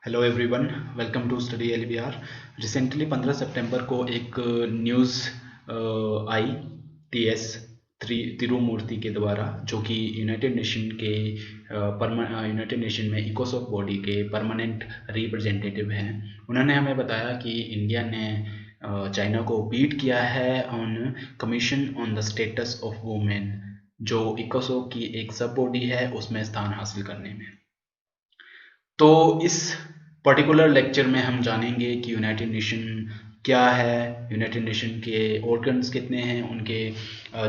Hello everyone, welcome to study LBR. Recently 15 सितंबर को एक न्यूज़ आई टीएस तिरुमूर्ति के द्वारा, जो कि यूनाइटेड नेशन के यूनाइटेड नेशन में इकोसॉक बॉडी के परमानेंट रिप्रेजेंटेटिव हैं। उन्होंने हमें बताया कि इंडिया ने चाइना को बीट किया है on commission on the status of women, जो इकोसॉक की एक सब बॉडी है, उसमें स्थान हासिल करने में। तो इस पर्टिकुलर लेक्चर में हम जानेंगे कि यूनाइटेड नेशन क्या है, यूनाइटेड नेशन के ऑर्गन्स कितने हैं, उनके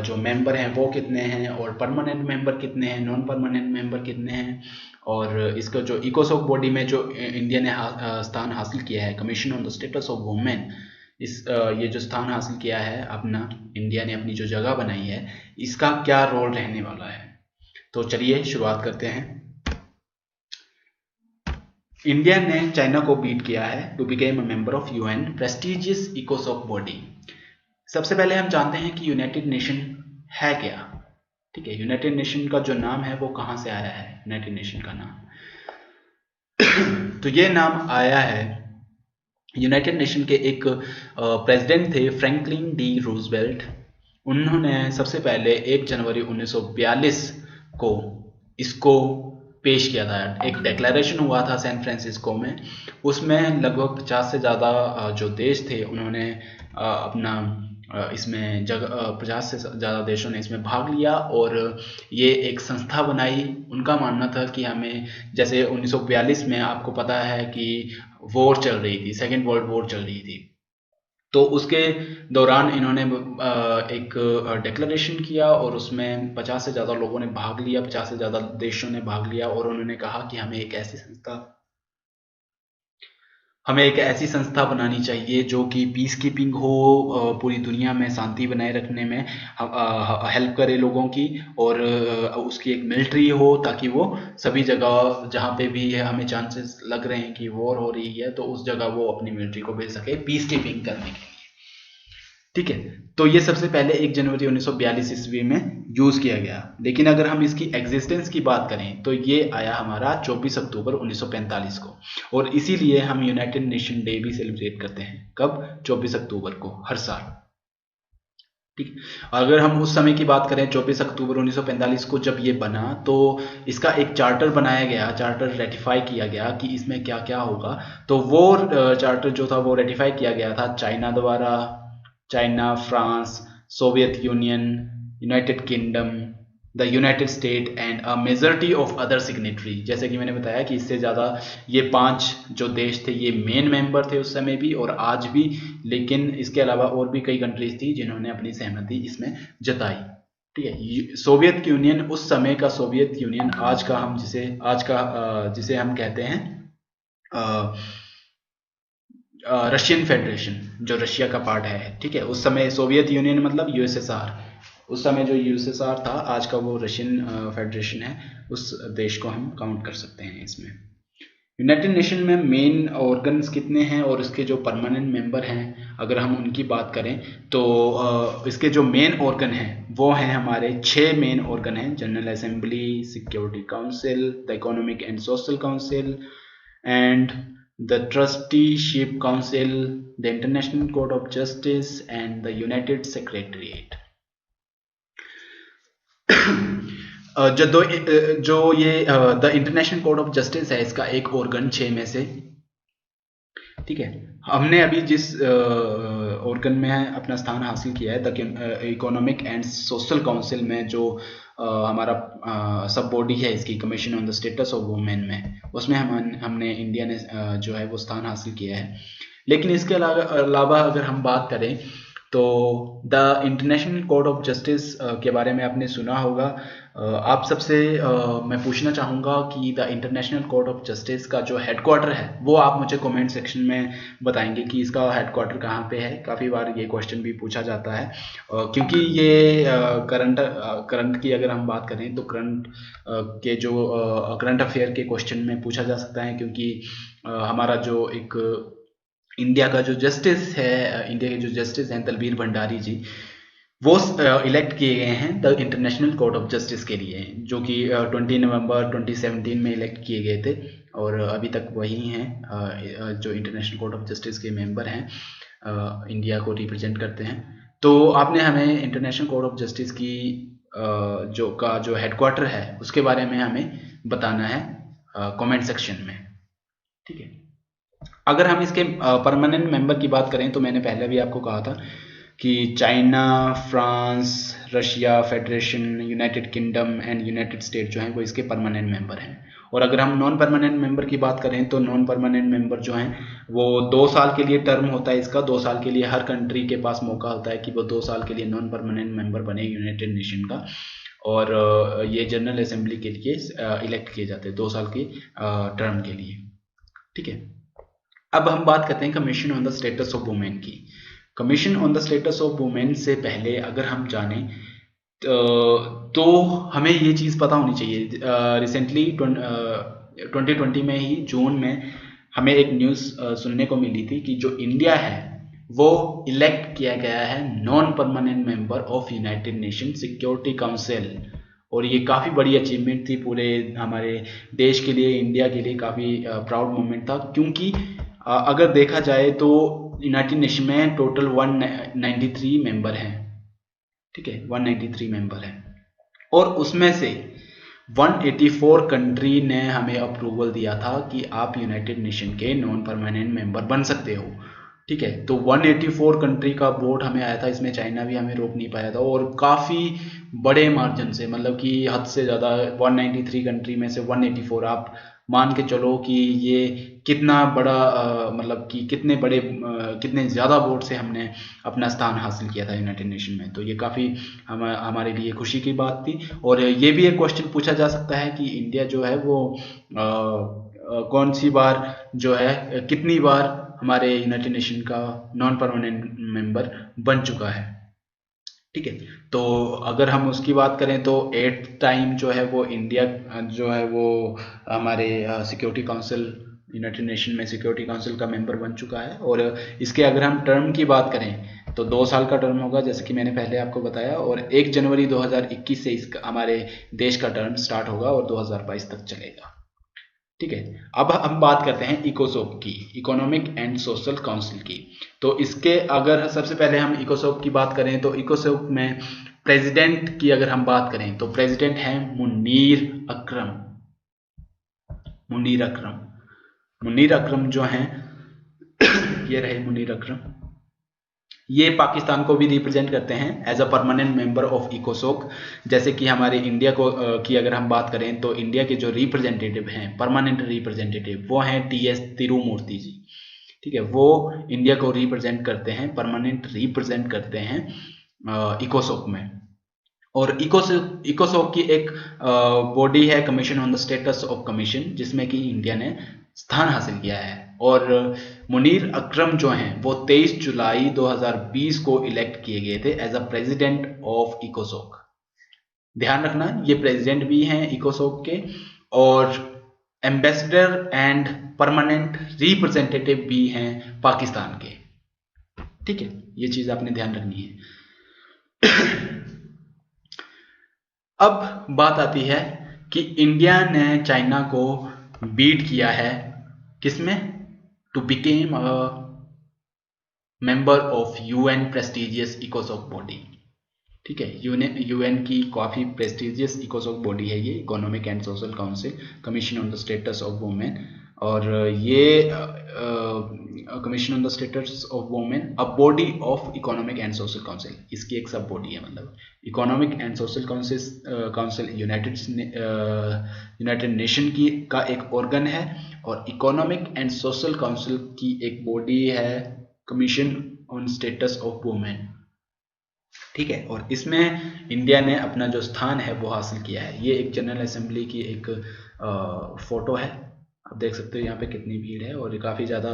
जो मेंबर हैं वो कितने हैं, और परमानेंट मेंबर कितने हैं, नॉन परमानेंट मेंबर कितने हैं, और इसका जो इकोसॉक बॉडी में जो इंडिया ने स्थान हासिल किया है, commission on the status of women, ये जो स्थान हासिल किया है अपना, इंडिया ने अपनी जो जगह बनाई है, इसका क्या रोल रहने वाला है। तो चलिए शुरुआत करते हैं। इंडिया ने चाइना को बीट किया है to became a member of UN prestigious इकोसॉक बॉडी। सबसे पहले हम जानते हैं कि यूनाइटेड नेशन है क्या। ठीक है, यूनाइटेड नेशन का जो नाम है वो कहाँ से आया है, यूनाइटेड नेशन का नाम तो ये नाम आया है, यूनाइटेड नेशन के एक प्रेसिडेंट थे, फ्रैंकलिन डी रूजवेल्ट। उन्होंने सबसे पहले 1 जनवरी 1942 को इसको पेश किया था। एक डिक्लेरेशन हुआ था सैन फ्रांसिस्को में, उसमें लगभग 50 से ज़्यादा जो देश थे उन्होंने अपना इसमें 50 से ज़्यादा देशों ने इसमें भाग लिया, और ये एक संस्था बनाई। उनका मानना था कि हमें, जैसे 1942 में आपको पता है कि वॉर चल रही थी, सेकेंड वर्ल्ड वॉर चल रही थी, तो उसके दौरान इन्होंने एक डिक्लेरेशन किया और उसमें 50 से ज़्यादा लोगों ने भाग लिया, 50 से ज़्यादा देशों ने भाग लिया, और उन्होंने कहा कि हमें एक ऐसी संस्था बनानी चाहिए जो कि पीस कीपिंग हो, पूरी दुनिया में शांति बनाए रखने में हेल्प करे लोगों की, और उसकी एक मिलिट्री हो, ताकि वो सभी जगह जहाँ पे भी हमें चांसेस लग रहे हैं कि वॉर हो रही है, तो उस जगह वो अपनी मिलिट्री को भेज सके पीस कीपिंग करने के लिए। ठीक है, तो ये सबसे पहले 1 जनवरी 1942 ईस्वी में यूज किया गया। लेकिन अगर हम इसकी एग्जिस्टेंस की बात करें तो ये आया हमारा 24 अक्टूबर 1945 को, और इसीलिए हम यूनाइटेड नेशन डे भी सेलिब्रेट करते हैं। कब? 24 अक्टूबर को, हर साल। ठीक, अगर हम उस समय की बात करें, 24 अक्टूबर 1945 को जब ये बना, तो इसका एक चार्टर बनाया गया, चार्टर रेटिफाई किया गया कि इसमें क्या क्या होगा। तो वो चार्टर जो था वो रेटिफाई किया गया था चाइना द्वारा, China, France, Soviet union, United kingdom, the United state and a majority of other signatory. जैसे कि मैंने बताया कि इससे ज़्यादा ये 5 जो देश थे ये मेन मेंबर थे उस समय भी और आज भी, लेकिन इसके अलावा और भी कई कंट्रीज थी जिन्होंने अपनी सहमति इसमें जताई। ठीक है, सोवियत यूनियन, उस समय का सोवियत यूनियन, आज का हम जिसे हम कहते हैं रशियन फेडरेशन, जो रशिया का पार्ट है। ठीक है, उस समय सोवियत यूनियन मतलब यूएसएसआर, उस समय जो यूएसएसआर था, आज का वो रशियन फेडरेशन है, उस देश को हम काउंट कर सकते हैं इसमें। यूनाइटेड नेशन में मेन ऑर्गन्स कितने हैं और इसके जो परमानेंट मेंबर हैं, अगर हम उनकी बात करें तो इसके जो मेन ऑर्गन हैं वो हैं हमारे 6 मेन ऑर्गन हैं: general assembly, security council, the economic and social council and the Trusteeship Council, the International Court of Justice and the United Secretariat। जो ये the international court of justice है, इसका एक ऑर्गन 6 में से। ठीक है, हमने अभी जिस ऑर्गन में अपना स्थान हासिल किया है, the economic and social council में, जो हमारा सब बॉडी है इसकी, commission on the status of women में, उसमें हमने इंडिया ने जो है वो स्थान हासिल किया है। लेकिन इसके अलावा अगर हम बात करें तो the international court of justice के बारे में आपने सुना होगा। आप सबसे मैं पूछना चाहूँगा कि the international court of justice का जो हेडक्वार्टर है वो आप मुझे कमेंट सेक्शन में बताएंगे कि इसका हेडक्वार्टर कहाँ पे है। काफ़ी बार ये क्वेश्चन भी पूछा जाता है, क्योंकि ये करंट की अगर हम बात करें तो करंट के जो करंट अफेयर के क्वेश्चन में पूछा जा सकता है, क्योंकि हमारा जो एक इंडिया का जो जस्टिस है, इंडिया के जो जस्टिस हैं दलबीर भंडारी जी, वो इलेक्ट किए गए हैं the international court of justice के लिए, जो कि 20 नवंबर 2017 में इलेक्ट किए गए थे, और अभी तक वही हैं जो इंटरनेशनल कोर्ट ऑफ जस्टिस के मेंबर हैं, इंडिया को रिप्रेजेंट करते हैं। तो आपने हमें इंटरनेशनल कोर्ट ऑफ जस्टिस की जो हेडक्वार्टर है उसके बारे में हमें बताना है कमेंट सेक्शन में, ठीक है। अगर हम इसके परमानेंट मेंबर की बात करें तो मैंने पहले भी आपको कहा था कि China, France, Russia federation, United kingdom and United state जो हैं वो इसके परमानेंट मेंबर हैं। और अगर हम नॉन परमानेंट मेंबर की बात करें तो नॉन परमानेंट मेंबर जो हैं वो 2 साल के लिए टर्म होता है इसका। 2 साल के लिए हर कंट्री के पास मौका होता है कि वो 2 साल के लिए नॉन परमानेंट मेंबर बने यूनाइटेड नेशन का, और ये जनरल असेंबली के लिए इलेक्ट किए जाते हैं 2 साल की टर्म के लिए, ठीक है। अब हम बात करते हैं commission on the status of women की। Commission on the status of women से पहले अगर हम जानें तो हमें ये चीज़ पता होनी चाहिए। रिसेंटली 2020 में ही जून में हमें एक न्यूज़ सुनने को मिली थी कि जो इंडिया है वो इलेक्ट किया गया है non permanent member of United nation security council, और ये काफ़ी बड़ी अचीवमेंट थी पूरे हमारे देश के लिए, इंडिया के लिए काफ़ी प्राउड मोमेंट था। क्योंकि अगर देखा जाए तो यूनाइटेड नेशन में टोटल 193 मेंबर हैं, ठीक है, 193 मेंबर हैं, और उसमें से 184 कंट्री ने हमें अप्रूवल दिया था कि आप यूनाइटेड नेशन के नॉन परमानेंट मेंबर बन सकते हो, ठीक है। तो 184 कंट्री का वोट हमें आया था, इसमें चाइना भी हमें रोक नहीं पाया था, और काफ़ी बड़े मार्जिन से, मतलब कि हद से ज़्यादा 193 कंट्री में से 184, आप मान के चलो कि ये कितना बड़ा मतलब कि कितने ज़्यादा वोट से हमने अपना स्थान हासिल किया था यूनाइटेड नेशन में। तो ये काफ़ी हमारे लिए खुशी की बात थी। और ये भी एक क्वेश्चन पूछा जा सकता है कि इंडिया जो है वो कौन सी बार जो है, कितनी बार हमारे यूनाइटेड नेशन का नॉन परमानेंट मेंबर बन चुका है, ठीक है। तो अगर हम उसकी बात करें तो 8th टाइम जो है वो इंडिया जो है वो हमारे सिक्योरिटी काउंसिल, यूनाइटेड नेशन में सिक्योरिटी काउंसिल का मेंबर बन चुका है। और इसके अगर हम टर्म की बात करें तो 2 साल का टर्म होगा, जैसे कि मैंने पहले आपको बताया, और 1 जनवरी 2021 से इसका हमारे देश का टर्म स्टार्ट होगा और 2022 तक चलेगा, ठीक है। अब हम बात करते हैं इकोसोक की, इकोनॉमिक एंड सोशल काउंसिल की। तो इसके अगर सबसे पहले हम इकोसोक की बात करें तो इकोसोक में प्रेसिडेंट की अगर हम बात करें तो प्रेसिडेंट हैं मुनीर अकरम। मुनीर अकरम जो हैं ये रहे मुनीर अकरम, ये पाकिस्तान को भी रिप्रेजेंट करते हैं as a permanent member of इकोसोक। जैसे कि हमारे इंडिया को की अगर हम बात करें तो इंडिया के जो रिप्रेजेंटेटिव हैं, परमानेंट रिप्रेजेंटेटिव, वो हैं टीएस तिरुमूर्ति जी, ठीक है। वो इंडिया को रिप्रेजेंट करते हैं, परमानेंट रिप्रेजेंट करते हैं इकोसोक में। और इकोसोक की एक बॉडी है commission on the status of commission, जिसमें कि इंडिया ने स्थान हासिल किया है। और मुनीर अकरम जो हैं वो 23 जुलाई 2020 को इलेक्ट किए गए थे एज अ प्रेसिडेंट ऑफ इकोसोक। ध्यान रखना ये प्रेसिडेंट भी हैं इकोसोक के, और एम्बेसडर एंड परमानेंट रिप्रेजेंटेटिव भी हैं पाकिस्तान के, ठीक है। ये चीज आपने ध्यान रखनी है। अब बात आती है कि इंडिया ने चाइना को बीट किया है किसमें, to became a member of UN prestigious इकोसोक बॉडी, ठीक है। यूएन की काफ़ी प्रेस्टिजियस इकोसोक बॉडी है ये, economic and social council, commission on the status of women. और ये commission on the status of women a body of economic and social council, इसकी एक सब बॉडी है। मतलब economic and social council United nation की का एक ऑर्गन है, और इकोनॉमिक एंड सोशल काउंसिल की एक बॉडी है commission on status of women, ठीक है। और इसमें इंडिया ने अपना जो स्थान है वो हासिल किया है। ये एक जनरल असेंबली की एक फोटो है, आप देख सकते हो यहाँ पे कितनी भीड़ है और काफ़ी ज़्यादा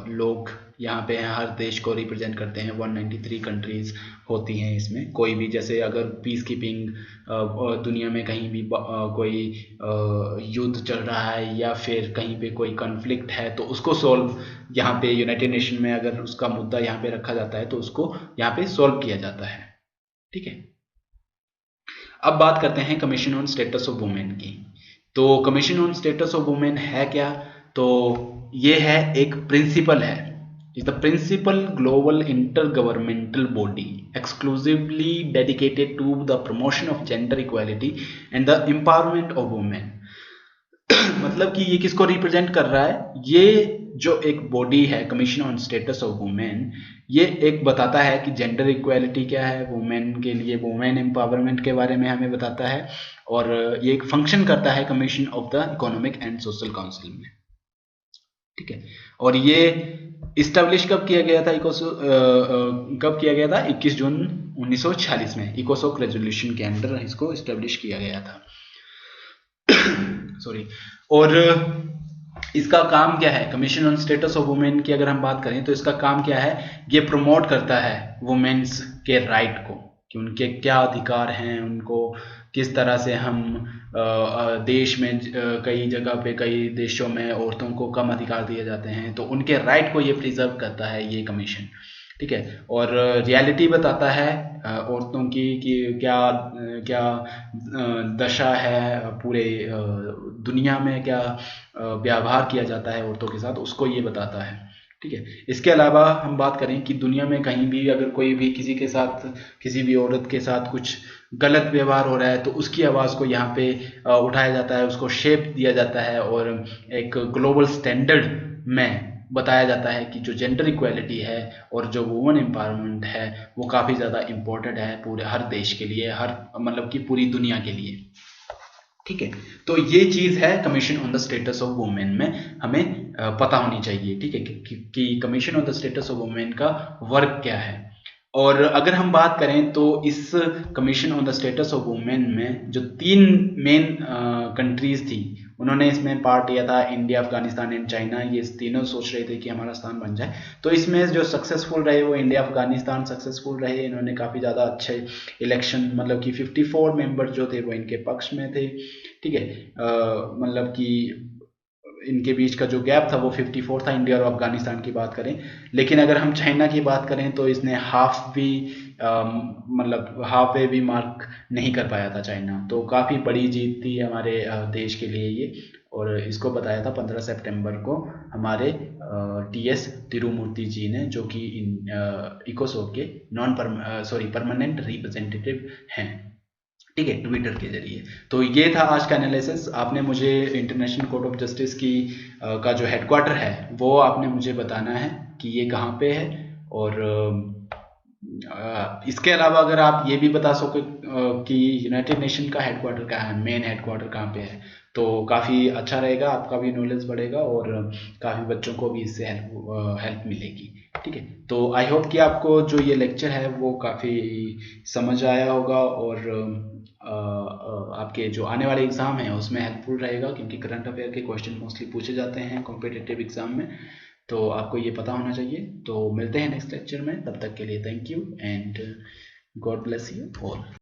लोग यहाँ पे हैं, हर देश को रिप्रेजेंट करते हैं। 193 कंट्रीज़ होती हैं इसमें। कोई भी जैसे अगर पीस कीपिंग दुनिया में कहीं भी कोई युद्ध चल रहा है या फिर कहीं पे कोई कॉन्फ्लिक्ट है तो उसको सॉल्व यहाँ पे यूनाइटेड नेशन में अगर उसका मुद्दा यहाँ पे रखा जाता है तो उसको यहाँ पे सॉल्व किया जाता है। ठीक है, अब बात करते हैं commission on status of women की। तो commission on status of women है क्या? तो ये है एक प्रिंसिपल है, is the principal global intergovernmental body exclusively dedicated to the promotion of gender equality and the empowerment of women. मतलब कि ये किसको रिप्रेजेंट कर रहा है? ये जो एक बॉडी है commission on status of women, ये एक बताता है कि जेंडर इक्वालिटी क्या है वुमेन के लिए, वुमेन एम्पावरमेंट के बारे में हमें बताता है, और ये एक फंक्शन करता है commission of the economic and social council में। ठीक है, और ये इस्टेब्लिश कब किया गया था? कब किया गया था? 21 जून 1946 में इकोसोक रेजोल्यूशन के अंडर इसको इस्टेब्लिश किया गया था। सॉरी। और इसका काम क्या है? Commission on status of women की अगर हम बात करें तो इसका काम क्या है? ये प्रमोट करता है वुमेन्स के राइट को, कि उनके क्या अधिकार हैं, उनको किस तरह से हम देश में कई जगह पे, कई देशों में औरतों को कम अधिकार दिए जाते हैं, तो उनके राइट को ये प्रिजर्व करता है ये कमीशन। ठीक है, और रियलिटी बताता है औरतों की कि क्या क्या दशा है, पूरे दुनिया में क्या व्यवहार किया जाता है औरतों के साथ, उसको ये बताता है। ठीक है, इसके अलावा हम बात करें कि दुनिया में कहीं भी अगर कोई भी किसी के साथ, किसी भी औरत के साथ कुछ गलत व्यवहार हो रहा है तो उसकी आवाज़ को यहाँ पे उठाया जाता है, उसको शेप दिया जाता है, और एक ग्लोबल स्टैंडर्ड में बताया जाता है कि जो जेंडर इक्वालिटी है और जो वुमेन एम्पावरमेंट है वो काफ़ी ज़्यादा इम्पोर्टेंट है पूरे हर देश के लिए, हर मतलब कि पूरी दुनिया के लिए। ठीक है, तो ये चीज़ है commission on the status of women में हमें पता होनी चाहिए। ठीक है, कि commission on the status of women का वर्क क्या है। और अगर हम बात करें तो इस commission on the status of women में जो 3 मेन कंट्रीज थी, उन्होंने इसमें पार्ट लिया था, इंडिया, अफगानिस्तान एंड चाइना। ये तीनों सोच रहे थे कि हमारा स्थान बन जाए। तो इसमें जो सक्सेसफुल रहे वो इंडिया, अफगानिस्तान सक्सेसफुल रहे। इन्होंने काफ़ी ज़्यादा अच्छे इलेक्शन, मतलब कि 54 मेंबर जो थे वो इनके पक्ष में थे। ठीक है, मतलब कि इनके बीच का जो गैप था वो 54 था, इंडिया और अफगानिस्तान की बात करें। लेकिन अगर हम चाइना की बात करें तो इसने हाफ भी मतलब हाफ वे भी मार्क नहीं कर पाया था चाइना। तो काफ़ी बड़ी जीत थी हमारे देश के लिए ये, और इसको बताया था 15 सितंबर को हमारे TS तिरुमूर्ति जी ने, जो कि इकोसोक के परमानेंट रिप्रेजेंटेटिव हैं। ठीक है, ट्विटर के जरिए। तो ये था आज का एनालिसिस। आपने मुझे इंटरनेशनल कोर्ट ऑफ जस्टिस की का जो हेडक्वार्टर है वो आपने मुझे बताना है कि ये कहाँ पे है, और इसके अलावा अगर आप ये भी बता सको कि यूनाइटेड नेशन का हेडक्वार्टर कहाँ है, मेन हेडक्वार्टर कहाँ पे है, तो काफ़ी अच्छा रहेगा, आपका भी नॉलेज बढ़ेगा और काफ़ी बच्चों को भी इससे हेल्प मिलेगी। ठीक है, तो आई होप कि आपको जो ये लेक्चर है वो काफ़ी समझ आया होगा, और आपके जो आने वाले एग्ज़ाम है उसमें हेल्पफुल रहेगा, क्योंकि करंट अफेयर के क्वेश्चन मोस्टली पूछे जाते हैं कॉम्पिटिटिव एग्ज़ाम में। तो आपको ये पता होना चाहिए। तो मिलते हैं नेक्स्ट लेक्चर में, तब तक के लिए thank you and God bless you all.